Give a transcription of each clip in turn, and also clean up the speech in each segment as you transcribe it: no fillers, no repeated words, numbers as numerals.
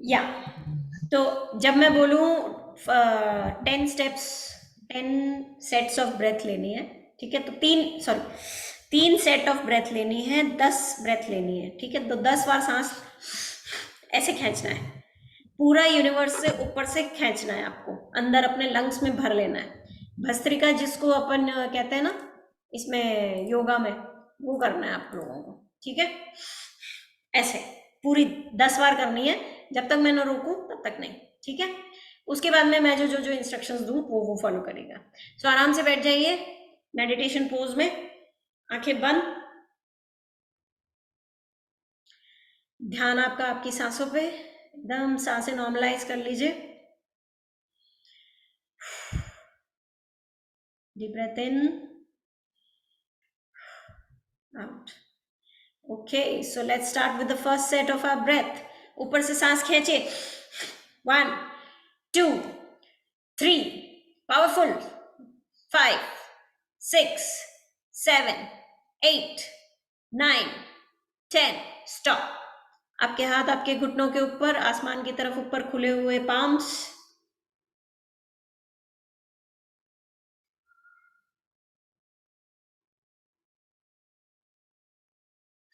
या तो जब मैं बोलूँ 10 स्टेप्स, 10 सेट्स ऑफ ब्रेथ लेनी है, ठीक है, तो 3 सेट ऑफ ब्रेथ लेनी है, 10 ब्रेथ लेनी है, ठीक है, तो 10 बार सांस ऐसे खींचना है, पूरा यूनिवर्स से ऊपर से खींचना है, आपको अंदर अपने लंग्स में भर लेना है। भस्त्रिका जिसको अपन कहते हैं ना इसमें योगा में, वो करना है आप लोगों को, ठीक है, ऐसे पूरी 10 बार करनी है, जब तक मैं ना रोकूं तब तक नहीं, ठीक है। उसके बाद में मैं जो जो जो इंस्ट्रक्शंस दूं वो फॉलो करेगा। सो आराम से बैठ जाइए मेडिटेशन पोज में, आंखें बंद, ध्यान आपका आपकी सांसों पे, एकदम सांसें नॉर्मलाइज कर लीजिए। Deep breath in, out. Okay, so let's start with the first set of our breath. ऊपर से सांस खींचे, 1 2 3, पावरफुल, 5 6 7 8 9 10, स्टॉप। आपके हाथ आपके घुटनों के ऊपर, आसमान की तरफ ऊपर खुले हुए पाम्स।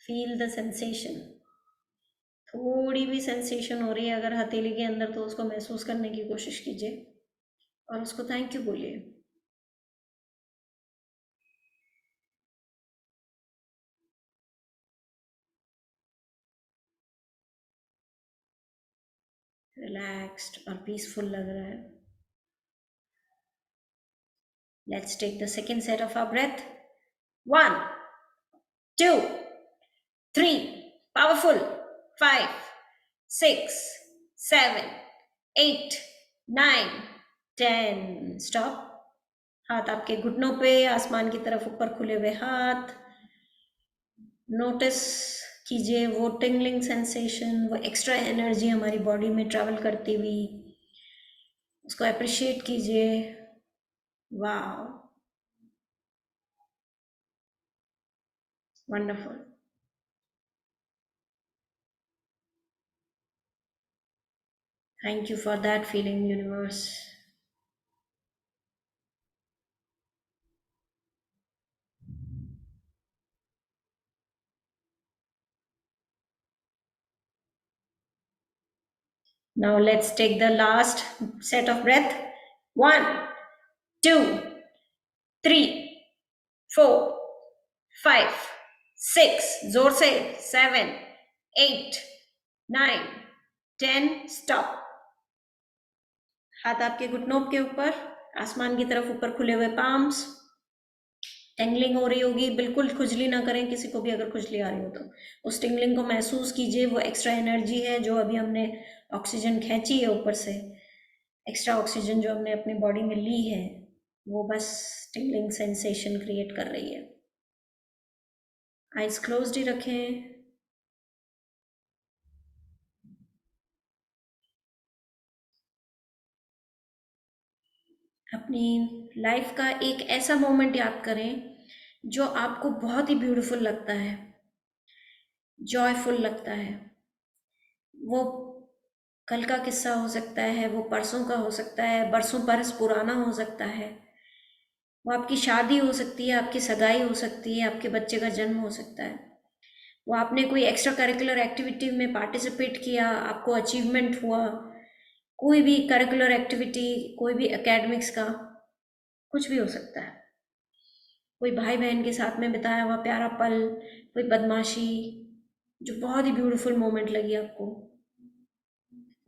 Feel the sensation. थोड़ी भी सेंसेशन हो रही है अगर हथेली के अंदर, तो उसको महसूस करने की कोशिश कीजिए और उसको थैंक यू बोलिए। रिलैक्स्ड और पीसफुल लग रहा है। Let's take the second set of our breath. 1 2 3, powerful, 5 6 7 8 9 10, stop. हाथ आपके घुटनों पे, आसमान की तरफ ऊपर खुले हुए हाथ। नोटिस कीजिए वो टिंगलिंग सेंसेशन, वो एक्स्ट्रा एनर्जी हमारी बॉडी में ट्रैवल करती हुई, उसको अप्रिशिएट कीजिए। वाह, wonderful. Thank you for that feeling universe. Now let's take the last set of breath. 1 2 3 4 5 6, जोर से, 7 8 9 10, स्टॉप। हाथ आपके घुटनों के ऊपर, आसमान की तरफ ऊपर खुले हुए पाम्स। टिंगलिंग हो रही होगी, बिल्कुल खुजली ना करें, किसी को भी अगर खुजली आ रही हो तो उस टिंगलिंग को महसूस कीजिए। वो एक्स्ट्रा एनर्जी है जो अभी हमने ऑक्सीजन खींची है ऊपर से, एक्स्ट्रा ऑक्सीजन जो हमने अपनी बॉडी में ली है, वो बस टिंगलिंग सेंसेशन क्रिएट कर रही है। आइज क्लोज्ड ही रखें। अपनी लाइफ का एक ऐसा मोमेंट याद करें जो आपको बहुत ही ब्यूटीफुल लगता है, जॉयफुल लगता है। वो कल का किस्सा हो सकता है, वो परसों का हो सकता है, बरसों बरस पुराना हो सकता है, वो आपकी शादी हो सकती है, आपकी सगाई हो सकती है, आपके बच्चे का जन्म हो सकता है, वो आपने कोई एक्स्ट्रा करिकुलर एक्टिविटी में पार्टिसिपेट किया, आपको अचीवमेंट हुआ, कोई भी करिकुलर एक्टिविटी, कोई भी एकेडमिक्स का, कुछ भी हो सकता है। कोई भाई बहन के साथ में बिताया हुआ प्यारा पल, कोई बदमाशी जो बहुत ही ब्यूटीफुल मोमेंट लगी आपको,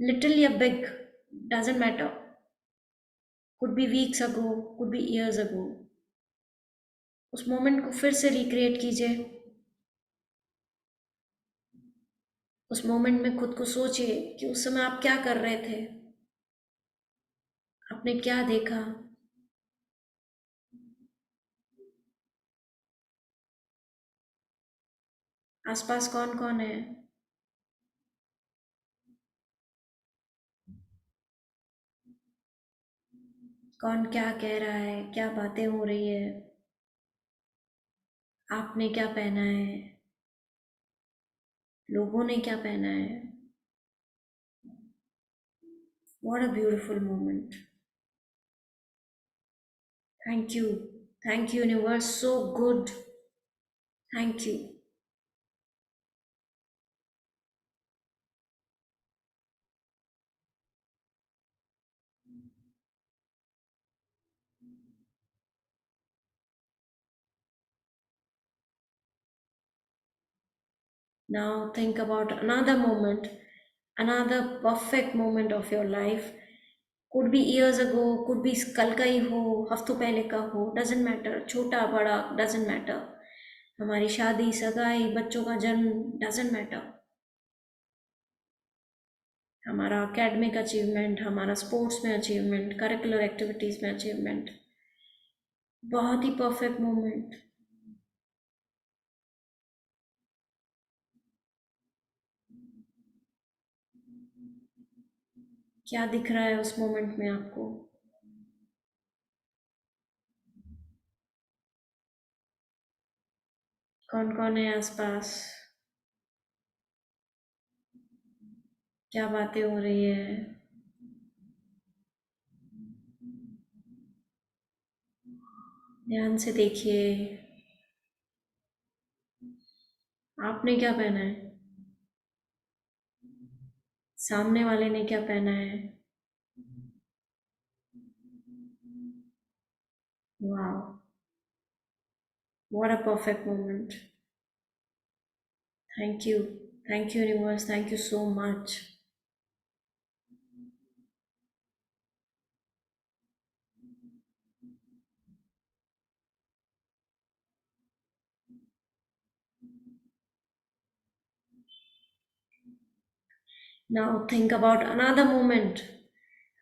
लिटिल या big, doesn't matter, could be weeks ago, could be years ago. उस मोमेंट को फिर से रिक्रिएट कीजिए। उस मोमेंट में खुद को सोचिए कि उस समय आप क्या कर रहे थे, आपने क्या देखा, आसपास कौन कौन है, कौन क्या कह रहा है, क्या बातें हो रही है, आपने क्या पहना है, लोगों ने क्या पहना है। What a beautiful moment. Thank you. Thank you, universe. So good. Thank you. Now think about another moment, another perfect moment of your life. Could be years ago, could be कल का ही हो, हफ्तों पहले का हो, doesn't matter, छोटा बड़ा doesn't matter. हमारी शादी, सगाई, बच्चों का जन्म doesn't matter. हमारा एकेडमिक अचीवमेंट, हमारा स्पोर्ट्स में अचीवमेंट, करिकुलर एक्टिविटीज़ में अचीवमेंट, बहुत ही परफेक्ट मोमेंट. क्या दिख रहा है उस मोमेंट में आपको? कौन कौन है आसपास? क्या बातें हो रही है? ध्यान से देखिए. आपने क्या पहना है? सामने वाले ने क्या पहना है? वाह, what a perfect moment. Thank you. Thank you, universe. Thank you so much. Now think about another moment.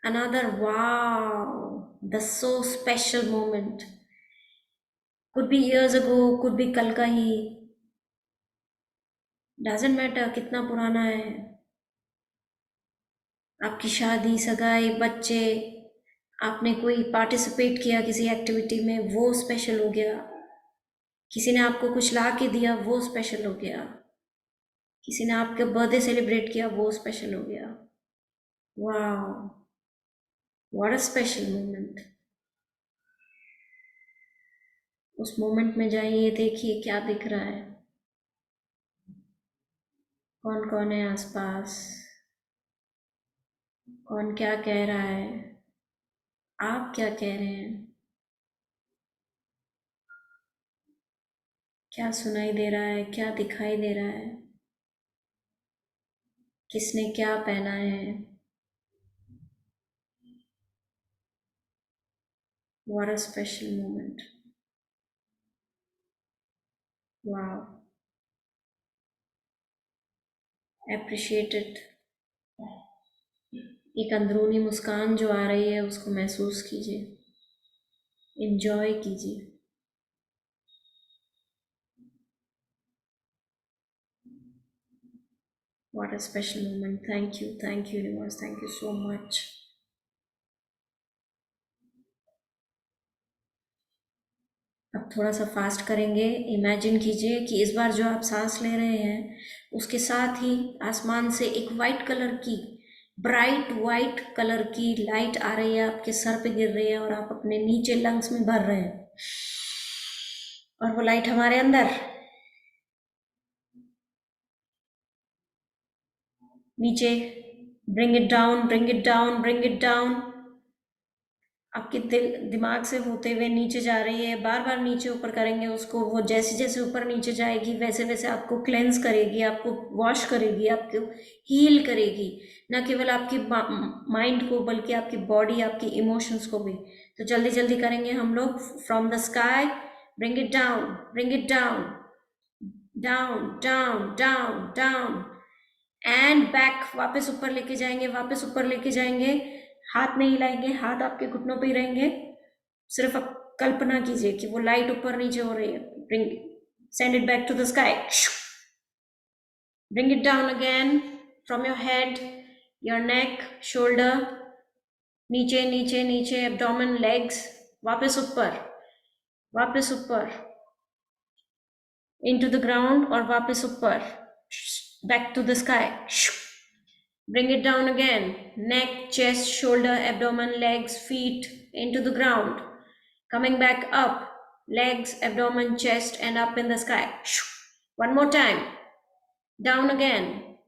Another wow. The so special moment. Could be years ago, could be कल का ही. Doesn't matter कितना पुराना है. आपकी शादी, सगाई, बच्चे, आपने कोई पार्टिसिपेट किया किसी एक्टिविटी में, वो स्पेशल हो गया. किसी ने आपको कुछ ला के दिया, वो स्पेशल हो गया. किसी ने आपके बर्थडे सेलिब्रेट किया, वो स्पेशल हो गया. वाह, व्हाट अ स्पेशल मोमेंट. उस मोमेंट में जाइए, देखिए क्या दिख रहा है. कौन कौन है आसपास? कौन क्या कह रहा है? आप क्या कह रहे हैं? क्या सुनाई दे रहा है? क्या दिखाई दे रहा है? किसने क्या पहना है? What a special moment. वाह, एप्रिशिएटेड. एक अंदरूनी मुस्कान जो आ रही है उसको महसूस कीजिए, इंजॉय कीजिए. What a special moment. Thank you universe, thank you so much. अब थोड़ा सा फास्ट करेंगे. इमेजिन कीजिए कि इस बार जो आप सांस ले रहे हैं उसके साथ ही आसमान से एक वाइट कलर की, ब्राइट वाइट कलर की लाइट आ रही है, आपके सर पे गिर रही है और आप अपने नीचे लंग्स में भर रहे हैं. और वो लाइट हमारे अंदर, नीचे. Bring it down, bring it down, bring it down. आपके दिमाग से होते हुए नीचे जा रही है. बार बार नीचे ऊपर करेंगे उसको. वो जैसे जैसे ऊपर नीचे जाएगी वैसे वैसे आपको क्लेंस करेगी, आपको वॉश करेगी, आपको हील करेगी. न केवल आपकी माइंड को बल्कि आपकी बॉडी, आपकी इमोशंस को भी. तो जल्दी जल्दी करेंगे हम लोग. From the sky, bring it down, bring it down, down down down down and back. वापस ऊपर लेके जाएंगे, वापस ऊपर लेके जाएंगे. हाथ नहीं हिलाएंगे, हाथ आपके घुटनों पे ही रहेंगे. सिर्फ आप कल्पना कीजिए कि वो लाइट ऊपर नीचे हो रही है. Bring, send it back to the sky. Bring it down again from your head, your neck, shoulder, नीचे नीचे नीचे, एब्डोमेन, लेग्स. वापस ऊपर, वापस ऊपर, इनटू द ग्राउंड और वापस ऊपर, back to the sky. Bring it down again. Neck, chest, shoulder, abdomen, legs, feet into the ground. Coming back up. Legs, abdomen, chest, and up in the sky. One more time. Down again.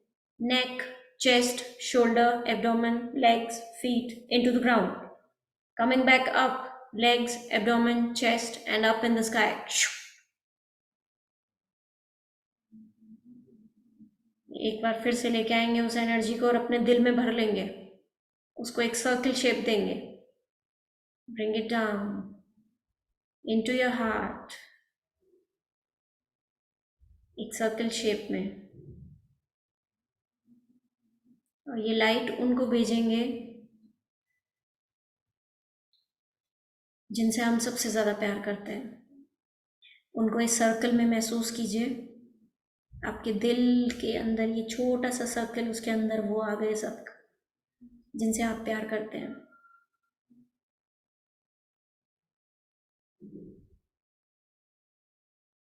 Neck, chest, shoulder, abdomen, legs, feet into the ground. Coming back up. Legs, abdomen, chest, and up in the sky. एक बार फिर से लेके आएंगे उस energy को और अपने दिल में भर लेंगे, उसको एक सर्कल शेप देंगे. Bring it down into your heart, एक सर्कल शेप में. और ये लाइट उनको भेजेंगे जिनसे हम सबसे ज़्यादा प्यार करते हैं. उनको इस सर्कल में महसूस कीजिए. आपके दिल के अंदर ये छोटा सा सर्कल, उसके अंदर वो आ गए सब जिनसे आप प्यार करते हैं.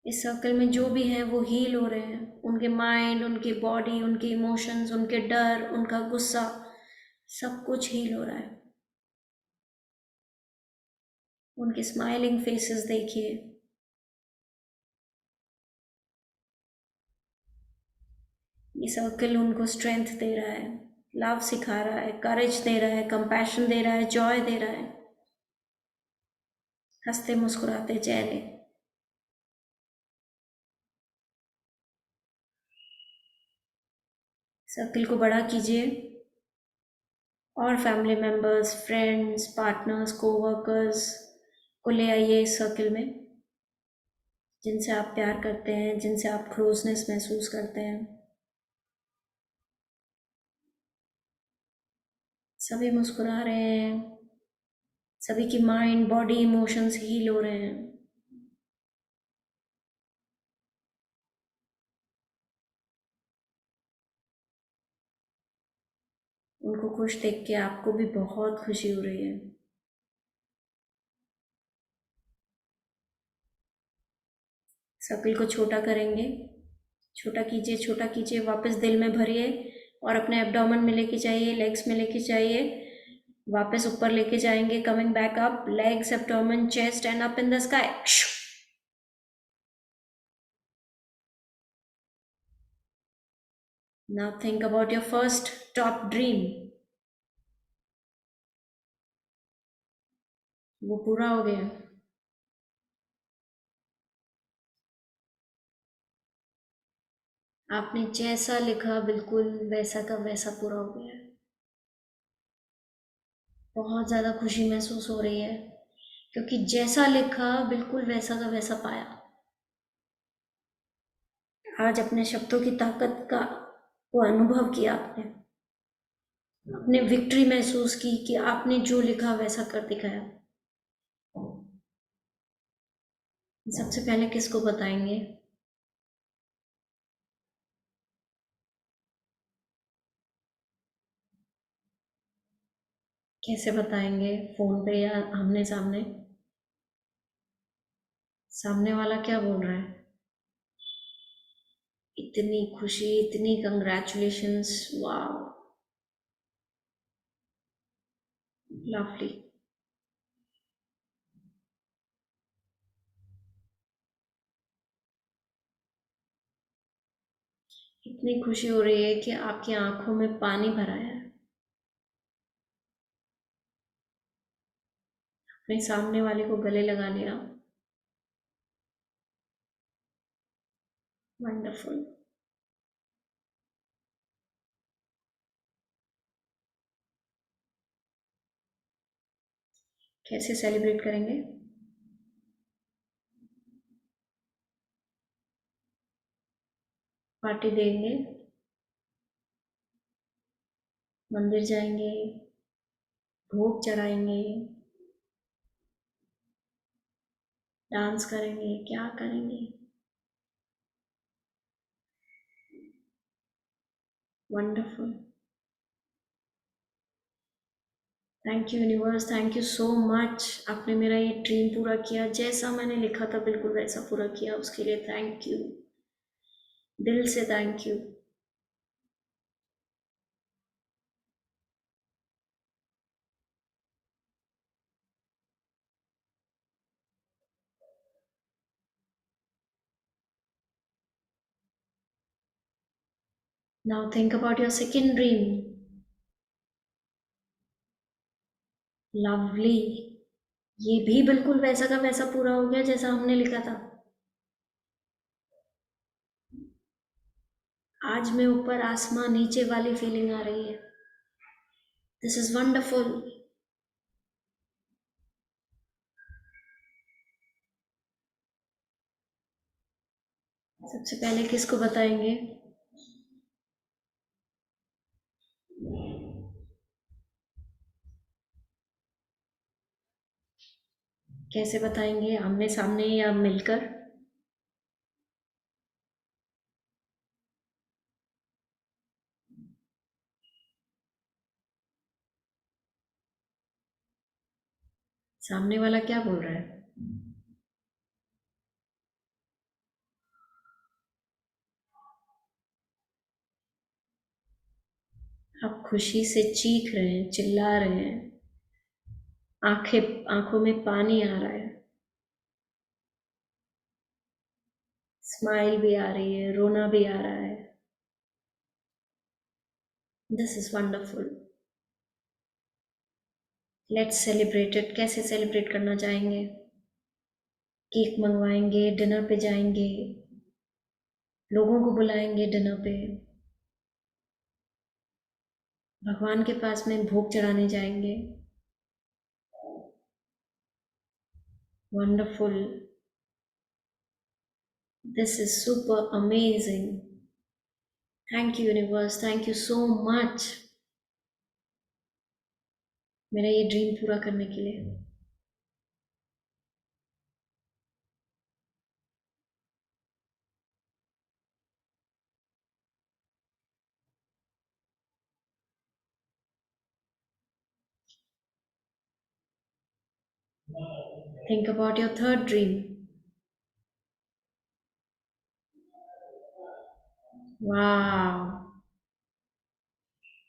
इस सर्कल में जो भी हैं वो हील हो रहे हैं. उनके माइंड, उनकी बॉडी, उनके इमोशंस, उनके डर, उनका गुस्सा, सब कुछ हील हो रहा है. उनके स्माइलिंग फेसेस देखिए. ये सर्कल उनको स्ट्रेंथ दे रहा है, लव सिखा रहा है, करेज दे रहा है, कंपैशन दे रहा है, जॉय दे रहा है. हंसते मुस्कुराते चेहरे. सर्कल को बड़ा कीजिए और family members, friends, partners, coworkers को ले आइए इस सर्कल में, जिनसे आप प्यार करते हैं, जिनसे आप क्लोजनेस महसूस करते हैं. सभी मुस्कुरा रहे हैं. सभी की माइंड, बॉडी, इमोशंस हील हो रहे हैं. उनको खुश देख के आपको भी बहुत खुशी हो रही है. सर्कल को छोटा करेंगे. छोटा कीजिए, छोटा कीजिए, वापस दिल में भरिए और अपने एब्डोमेन में लेके जाइए, लेग्स में लेके जाइए, वापस ऊपर लेके जाएंगे. Coming back up, legs, abdomen, chest and up in the sky. Now think about your first top dream. वो पूरा हो गया. आपने जैसा लिखा बिल्कुल वैसा का वैसा पूरा हो गया. बहुत ज़्यादा खुशी महसूस हो रही है क्योंकि जैसा लिखा बिल्कुल वैसा का वैसा पाया. आज अपने शब्दों की ताकत का वो अनुभव किया आपने. आपने विक्ट्री महसूस की कि आपने जो लिखा वैसा कर दिखाया. सबसे पहले किसको बताएंगे? कैसे बताएंगे? फोन पे या आमने सामने? सामने वाला क्या बोल रहा है? इतनी खुशी, इतनी कंग्रेचुलेशंस, वाह, लवली. इतनी खुशी हो रही है कि आपकी आंखों में पानी भरा है. अपने सामने वाले को गले लगा लिया. वंडरफुल. कैसे सेलिब्रेट करेंगे? पार्टी देंगे, मंदिर जाएंगे, भोग चढ़ाएंगे, डांस करेंगे, क्या करेंगे? Wonderful. Thank you universe, thank you so much. आपने मेरा ये ड्रीम पूरा किया, जैसा मैंने लिखा था बिल्कुल वैसा पूरा किया. उसके लिए थैंक यू, दिल से thank you. Now think about your second dream. Lovely. ये भी बिल्कुल वैसा का वैसा पूरा हो गया जैसा हमने लिखा था। आज मैं ऊपर आसमां नीचे वाली फीलिंग आ रही है। This is wonderful. सबसे पहले किसको बताएंगे? कैसे बताएंगे, आमने सामने या मिलकर? सामने वाला क्या बोल रहा है? आप खुशी से चीख रहे हैं, चिल्ला रहे हैं, आंखों में पानी आ रहा है, स्माइल भी आ रही है, रोना भी आ रहा है। This is wonderful. Let's celebrate it. कैसे सेलिब्रेट करना चाहेंगे? केक मंगवाएंगे, डिनर पे जाएंगे, लोगों को बुलाएंगे डिनर पे, भगवान के पास में भोग चढ़ाने जाएंगे। Wonderful. This is super amazing. Thank you universe, thank you so much मेरा ये ड्रीम पूरा करने के लिए। Think about your third dream. वाह,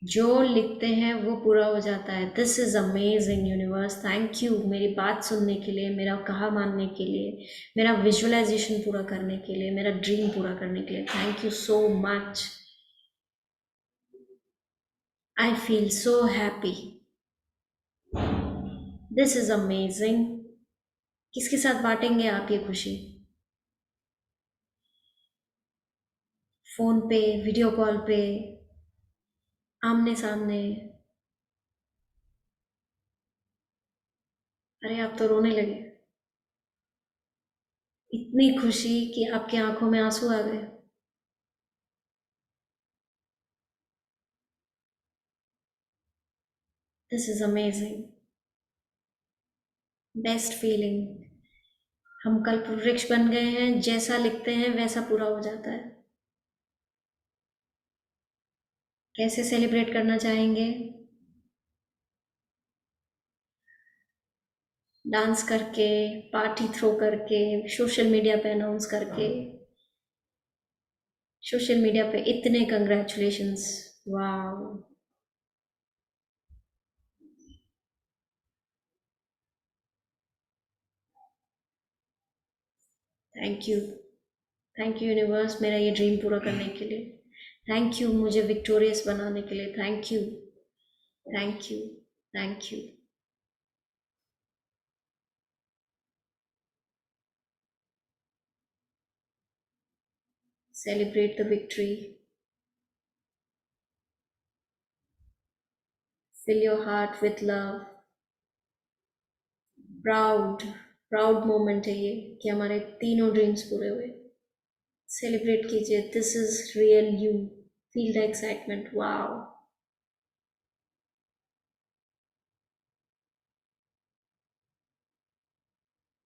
जो लिखते हैं वो पूरा हो जाता है। This is amazing universe, thank you मेरी बात सुनने के लिए, मेरा कहा मानने के लिए, मेरा विजुअलाइजेशन पूरा करने के लिए, मेरा ड्रीम पूरा करने के लिए। Thank you so much. I feel so happy. This is amazing. किसके साथ बांटेंगे आप ये खुशी? फोन पे, वीडियो कॉल पे, आमने सामने? अरे आप तो रोने लगे। इतनी खुशी कि आपकी आंखों में आंसू आ गए। This is amazing. Best feeling. हम कल्प वृक्ष बन गए हैं, जैसा लिखते हैं वैसा पूरा हो जाता है। कैसे सेलिब्रेट करना चाहेंगे? डांस करके, पार्टी थ्रो करके, सोशल मीडिया पे अनाउंस करके, सोशल मीडिया पे इतने कंग्रेचुलेशंस। वाह। Thank you. Thank you universe मेरा ये ड्रीम पूरा करने के लिए। थैंक यू मुझे विक्टोरियस बनाने के लिए। Thank you. Thank you. Thank you. Celebrate the victory. Fill your heart with love. Proud, proud moment है ये कि हमारे तीनों ड्रीम्स पूरे हुए। सेलिब्रेट कीजिए। This is real you. Feel the excitement. Wow.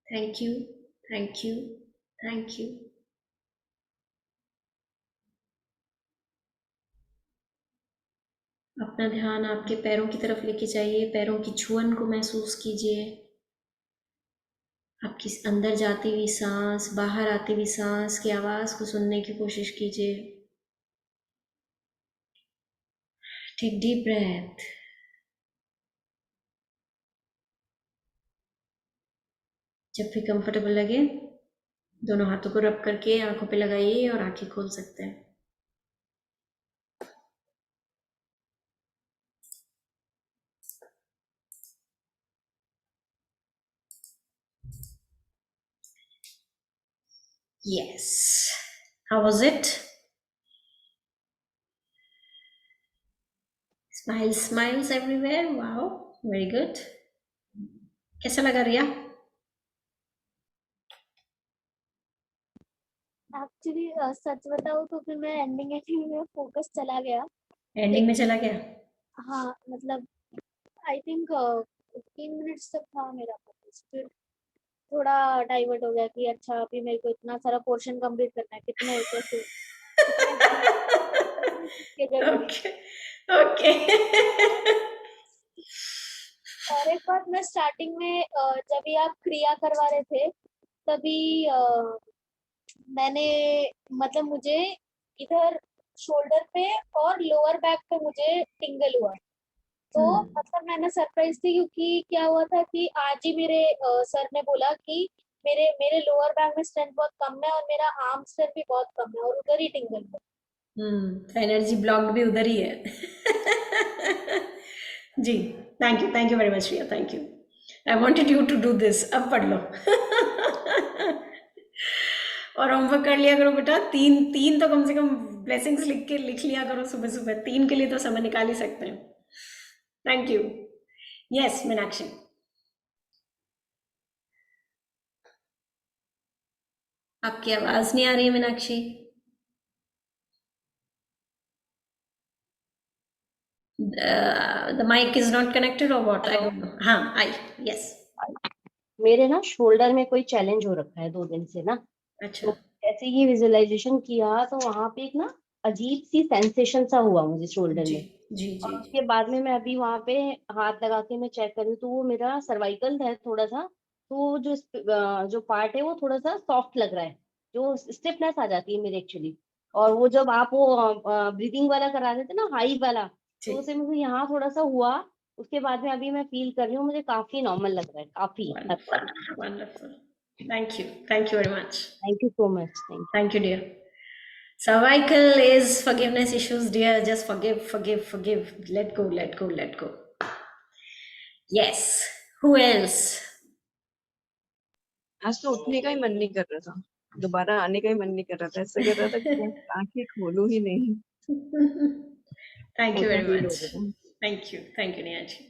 Thank you. Thank you. Thank you. अपना ध्यान आपके पैरों की तरफ लेके जाइए। पैरों की छुअन को महसूस कीजिए। आपकी अंदर जाती हुई सांस, बाहर आती हुई सांस की आवाज़ को सुनने की कोशिश कीजिए। Take deep breath. जब भी कंफर्टेबल लगे दोनों हाथों को रब करके आंखों पे लगाइए और आंखें खोल सकते हैं। Yes. How was it? Smiles, smiles everywhere. Wow, very good. कैसा लगा रिया? एक्चुअली सच बताऊँ तो फिर मैं एंडिंग में फोकस चला गया। एंडिंग में चला गया? हाँ, मतलब आई थिंक 15 मिनट्स तक था मेरा फोकस, फिर थोड़ा डाइवर्ट हो गया कि अच्छा अभी मेरे को इतना सारा पोर्शन कंप्लीट करना है, कितने कैसे कितने दिन किसके जरूरी। Okay, okay. और एक बात, मैं स्टार्टिंग में जब ये आप क्रिया करवा रहे थे तभी मैंने मतलब मुझे इधर शोल्डर पे और लोअर बैक पे मुझे टिंगल हुआ। तो मतलब मैंने सरप्राइज थी क्योंकि क्या हुआ था कि आज ही मेरे सर ने बोला कि मेरे मेरे लोअर बैक में स्ट्रेंथ बहुत कम है और मेरा आर्म स्ट्रेंथ भी बहुत कम है और उधर ही टिंगल है। एनर्जी ब्लॉक भी उधर ही है। जी, thank you very much Riya, thank you. I wanted you to do this. अब पढ़ लो। और होमवर्क कर लिया करो बेटा। तीन तीन तो कम से कम ब्लेसिंग्स लिख लिया करो सुबह सुबह। तीन के लिए तो समय निकाल ही सकते हैं। Thank you. यस मीनाक्षी। आपकी आवाज नहीं आ रही है Meenakshi. The mic is not connected or what? I hello. don't know. हाँ, आई। यस। मेरे ना शोल्डर में कोई चैलेंज हो रखा है 2 दिन से ना। अच्छा। तो जैसे ही विजुअलाइजेशन किया तो वहां पे एक ना अजीब सी सेंसेशन सा हुआ मुझे शोल्डर जी में। जी और जी जी। उसके बाद में मैं अभी वहां पे हाथ लगा के मैं चेक कर रही हूँ तो वो मेरा सर्वाइकल है थोड़ा सा। तो वो जो पार्ट है वो थोड़ा सा सॉफ्ट लग रहा है। जो स्टिफनेस आ जाती है मेरे एक्चुअली। और वो जब आप वो ब्रीदिंग वाला करा रहे थे ना हाई वाला, जी। तो उसे मुझे यहाँ थोड़ा सा हुआ। उसके बाद में अभी मैं फील कर रही हूँ, मुझे काफी नॉर्मल लग रहा है, काफी हद Wonderful, तक। wonderful. Thank you. Thank you very much. Thank you so much, thank Thank you, dear. Cervical is forgiveness issues, dear. Just forgive, forgive, forgive. Let go, let go, let go. Yes. Who else? आज तो उठने का ही मन नहीं कर रहा था, दोबारा आने का ही मन नहीं कर रहा था, ऐसा कर रहा था कि मैं आंखें खोलूं ही नहीं। Thank you ऐसा very फील much. हो रहा था। Thank you, Nehaji.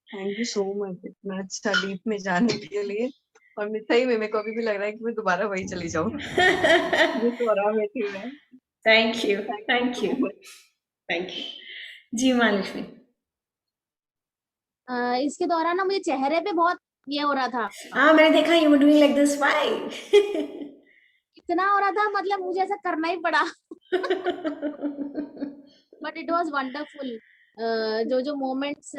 Thank you so much इतना अच्छा डीप में जाने के लिए। और मैं सही में मेरे को अभी भी लग रहा है कि मैं दोबारा वही चली जाऊं जिस दौरान में थी मैं। Thank you, thank you thank so you, much. thank you. जी महालक्ष्मी। इसके दौरान ना मुझे चेहरे पे बहुत ये हो रहा था, हाँ मैंने देखा you were doing like this. Why? इतना हो रहा था मतलब मुझे ऐसा करना ही पड़ा। But it was wonderful. जो जो मोमेंट्स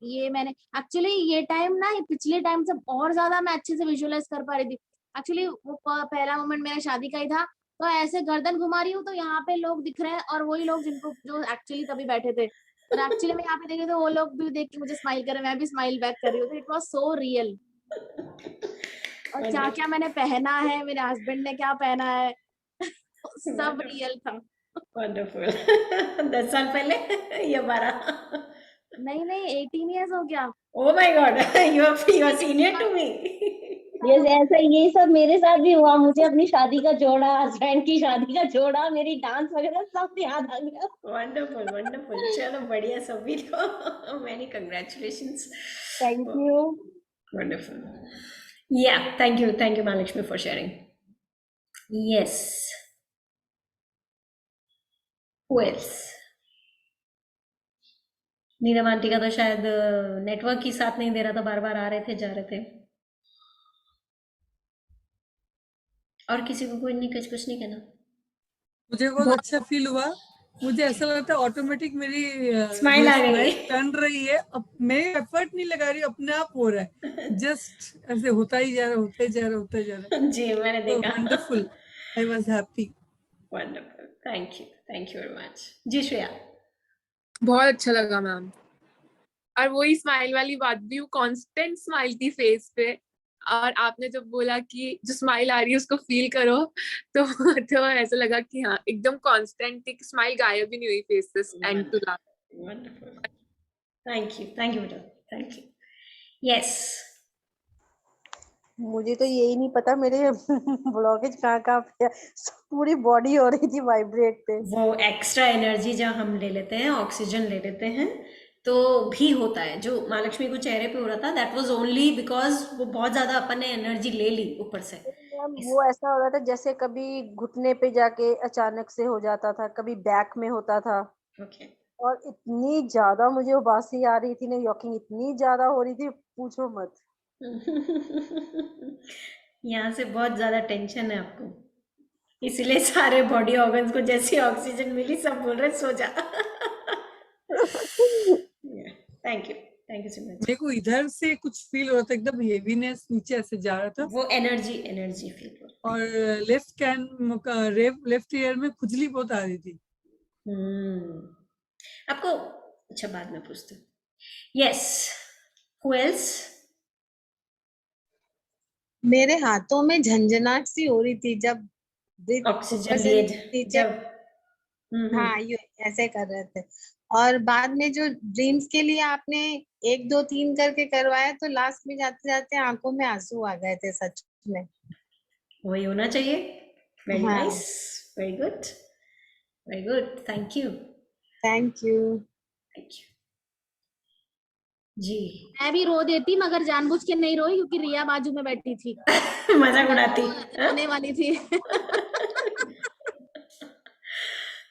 ये मैंने एक्चुअली ये टाइम ना पिछले टाइम से और ज्यादा मैं अच्छे से विजुअलाइज कर पा रही थी। एक्चुअली वो पहला मोमेंट मेरा शादी का ही था। तो ऐसे गर्दन घुमा रही हूँ तो यहाँ पे लोग दिख रहे हैं और वही लोग जिनको जो एक्चुअली तभी बैठे थे। और एक्चुअली मैं यहाँ पे देखे तो वो लोग भी देख के मुझे स्माइल कर रहे हैं, मैं भी स्माइल बैक कर रही हूँ। तो इट वाज सो रियल। और क्या क्या मैंने पहना है, मेरे हस्बैंड ने क्या पहना है, सब Wonderful. रियल था। Wonderful. 10 साल पहले या 12? नहीं नहीं 18 ईयर्स हो गया। Oh my God, you are senior to me. Yes, ऐसा ये सब मेरे साथ भी हुआ। मुझे अपनी शादी का जोड़ा, हस्बैंड की शादी का जोड़ा, मेरी डांस वगैरह सब याद आ गया। Wonderful, wonderful. चलो बढ़िया सभी को many congratulations. Thank you. Wonderful. Yeah, thank you Mahalakshmi for sharing. Yes. Who else? Neelam aunty का तो शायद नेटवर्क ही साथ नहीं दे रहा था, बार बार आ रहे थे जा रहे थे। और किसी को कोई नहीं कुछ नहीं कहना? मुझे बहुत अच्छा फील हुआ। मुझे ऐसा लगता है ऑटोमेटिक मेरी स्माइल आ गई। टर्न रही है। अब मैं एफर्ट नहीं लगा रही, अपने आप हो रहा है। जस्ट ऐसे होता ही जा रहा है, होता ही जा रहा है, होता ही जा रहा है। जी मैंने तो देखा। Wonderful, I was happy. Wonderful, thank you very much. जी श्रेया। बहुत अच्छा लगा मैम। और वही स्माइल वाली बात भी, वो कांस्टेंट स्माइल थी फेस पे। और आपने जब बोला कि जो स्माइल आ रही है उसको फील करो, तो ऐसा लगा कि हाँ एकदम कांस्टेंट थी, स्माइल गायब ही नहीं हुई फेस से end to last. Wonderful, thank you बेटा, थैंक यू। यस। मुझे तो यही नहीं पता मेरे ब्लॉकेज कहाँ कहाँ पे है। पूरी बॉडी हो रही थी वाइब्रेट पे। वो एक्स्ट्रा एनर्जी जब हम ले लेते हैं, ऑक्सीजन ले लेते हैं, तो भी होता है। जो महालक्ष्मी को चेहरे पे हो रहा था, दैट वाज ओनली बिकॉज वो बहुत ज्यादा अपन ने एनर्जी ले ली ऊपर से। मैम इस वो ऐसा हो रहा था जैसे कभी घुटने पे जाके अचानक से हो जाता था, कभी बैक में होता था, ओके और इतनी ज्यादा मुझे उबासी आ रही थी ना, यॉकिंग इतनी ज्यादा हो रही थी, पूछो मत। यहाँ से बहुत ज्यादा टेंशन है आपको, इसीलिए सारे बॉडी ऑर्गन्स को जैसी ऑक्सीजन मिली सब बोल रहे सो जा। Thank you so much. मेरे को इधर से कुछ फील हो रहा था, एकदम हेवीनेस नीचे ऐसे जा रहा था, वो एनर्जी फील हो। और लेफ्ट ईयर में खुजली बहुत आ रही थी। आपको अच्छा बाद में पूछते हूँ। Yes, who else? मेरे हाथों में झंझनाहट सी हो रही थी जब ब्रीथ ऑक्सीजन ऊपर से लिए नीचे, जब हाँ ये ऐसे कर रहे थे। और बाद में जो ड्रीम्स के लिए आपने 1 2 3 करके करवाया, तो लास्ट में जाते जाते आंखों में आंसू आ गए थे सच में। वही होना चाहिए। वेरी हाँ। Nice, very good, thank you thank you. जी। मैं भी रो देती मगर जानबूझ के नहीं रोई क्योंकि रिया बाजू में बैठी थी, मजाक उड़ाती। वो रोने वाली थी।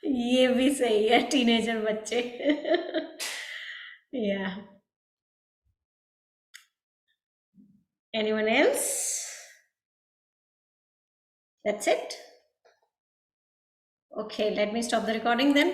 ये भी सही है, टीनेजर बच्चे। या anyone else? That's it. Okay, let me stop the recording then.